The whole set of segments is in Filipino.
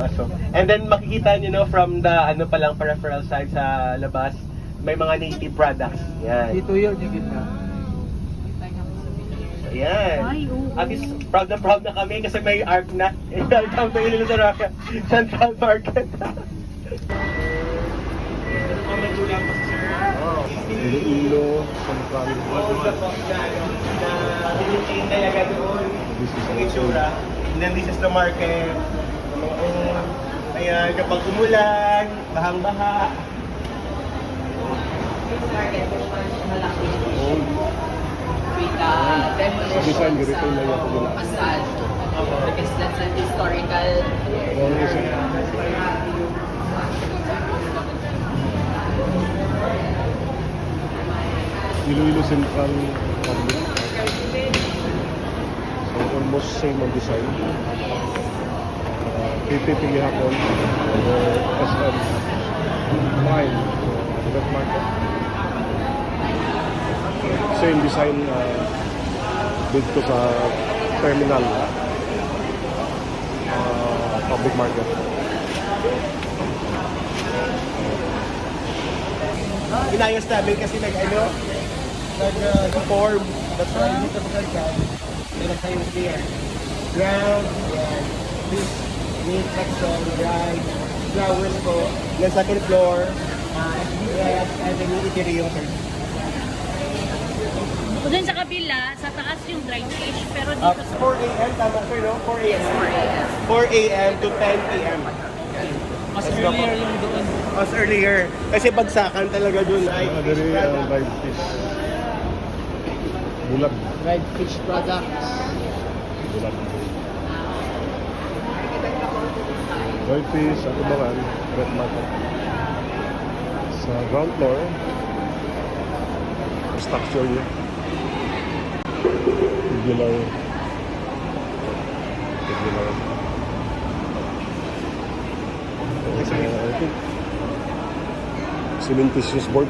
pumasok. And then makikita nyo, no, from the ano palang peripheral side sa labas, may mga native products. Yan. Dito yun yung gitna. So, yan. Ay, oo. At least proud na kami kasi may ARC na. Welcome to Iloilo Central Market. Iloilo Central. Na pinuntain talaga doon. Ang itsura. And then this is the market. Ayan, kapag umulan, bahang-baha. Market, malaki. Oh, With the demolition design, retail na yung nila. facade. Because that's a historical Iloilo Central Public. So almost same on design. PPP hapon. SM. Mine. Wet market. Same design dito sa terminal. Public market. Inayos namin kasi nag-form. That's why dito sa kalsad. Meron tayong clear. Ground, yan. This main section, drive, flowers po. Yung second floor, SBS, and then yung interior yung third. So, dun sa kabila, sa taas yung dried fish, pero dito sa 4 a.m. tama sir, no? 4 a.m. 4 a.m. to 10 p.m. Mas earlier yung doon. Mas earlier. Kasi bagsakan talaga dun ay fish Dari product. live fish. Bulag. Dried fish products. Bulag. Live fish, ano ba man? Wet market. Sa ground floor, structure niya. Tubular. I think cementitious board.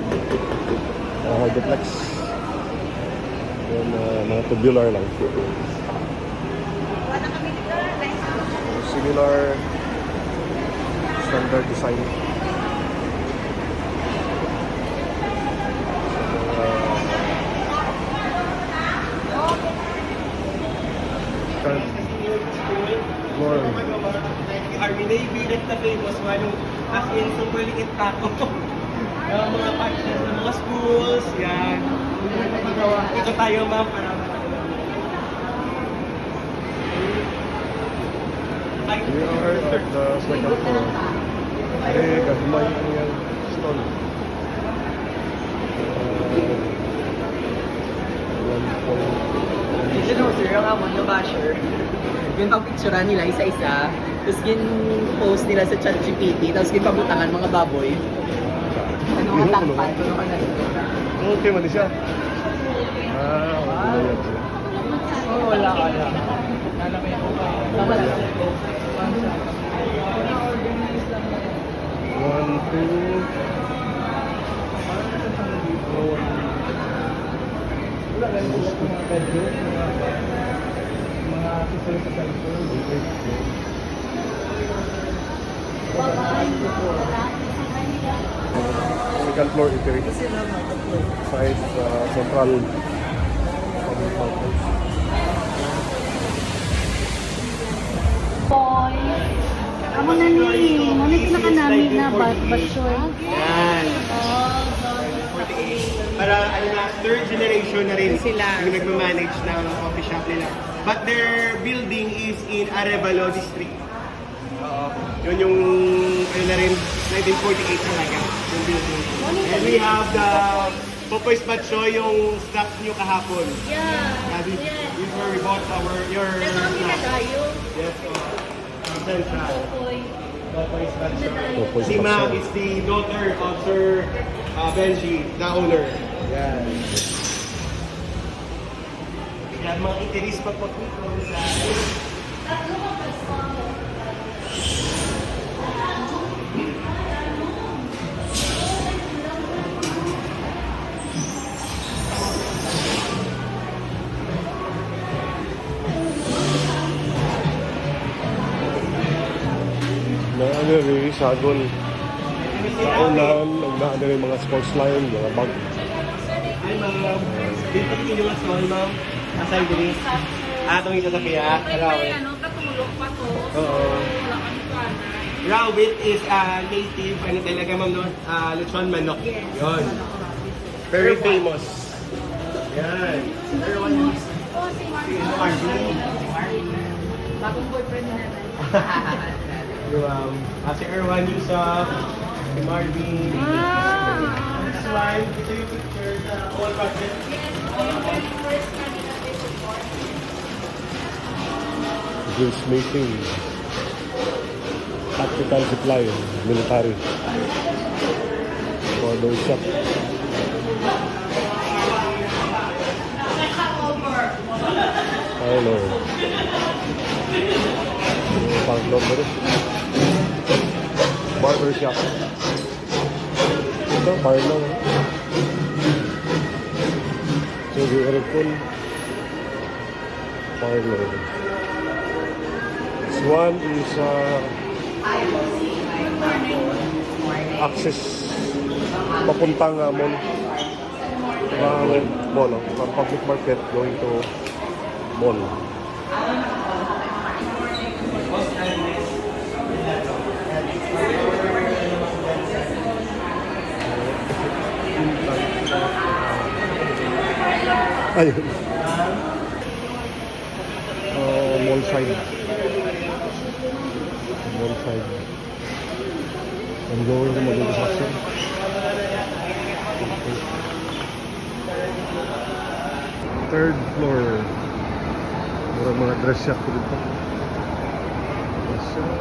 Hydroplex. Yan, mga tubular lang. Similar standard design. More. Army Navy, that's the famous one. As in, super liit tako. Yung mga patches ng mga schools, yan. Ito tayo ma'am para We are at the second floor. Eh, kahumay yung stall. Dito no, sir, ang amon yung basher. Yung pang-picturean nila isa-isa. Tapos post nila sa ChatGPT. Tapos pabutangan mga baboy. Ano nga tangpan? Ano ka na? Okay, mali siya. Okay na yan siya. Oh, wala. Nalamay ko pa. Tama lang. 1, 2. Wala ganun sila kung mga bedroom, mga accessories sa cellphone. Second floor eatery. Side central public market. boy. Amo na ni, manit na namin na batsoy. Yan. Para ano na, third generation na rin Sila. yung nagmamanage ng coffee shop nila. But their building is in Arevalo District. Yun yung ano na rin, 1948 talaga yung building. And we have the Popoy's Batchoy, yung stock nyo kahapon. Yeah. This is where we bought your Kami na tayo. Yes, Central. Boy. Popoy's Batchoy. Popoy's Si Ma'am Batchoy. is the daughter of Sir Benji, the owner. Yan. Yan, mga itiris pagpapito sa... Na ano rin, sagon. Sa unahan, nagdaan na rin mga sports line, mga bag. Hi, ma'am. Dito po yung mga small, ma'am. Asay diri. Atong isa sa piya. Rawit. Katulog pa to. Oo. Wala kami kanan. Rawit is native, ano talaga, ma'am, no? Lechon manok. Yun. Very famous. Yan. Oh, si Marvin. Bagong boyfriend na Si Erwan Yusuf, si Marvin. This one, ito yung picture sa all project. Dressmaking. Tactical supply, military. Border shop. Hello. Parang rin. Barber shop. Ito, parlor. Sige, aircon. Parlor. This one is access papuntang mall. Mall, from public market going to mall. Ayun. Mall side. Mall side. I'm going to mag-construction. Third floor. Murang mga dress shop ko dito. Dress shop.